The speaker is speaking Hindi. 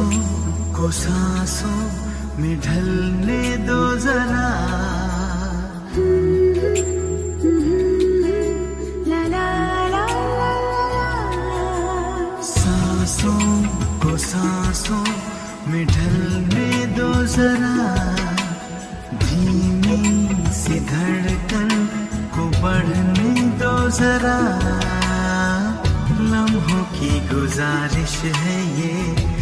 सांसों को सांसों में ढलने दो जरा, सांसों को सांसों में ढलने दो जरा, धीमी सी धड़कन को बढ़ने दो जरा, लम्हों की गुजारिश है ये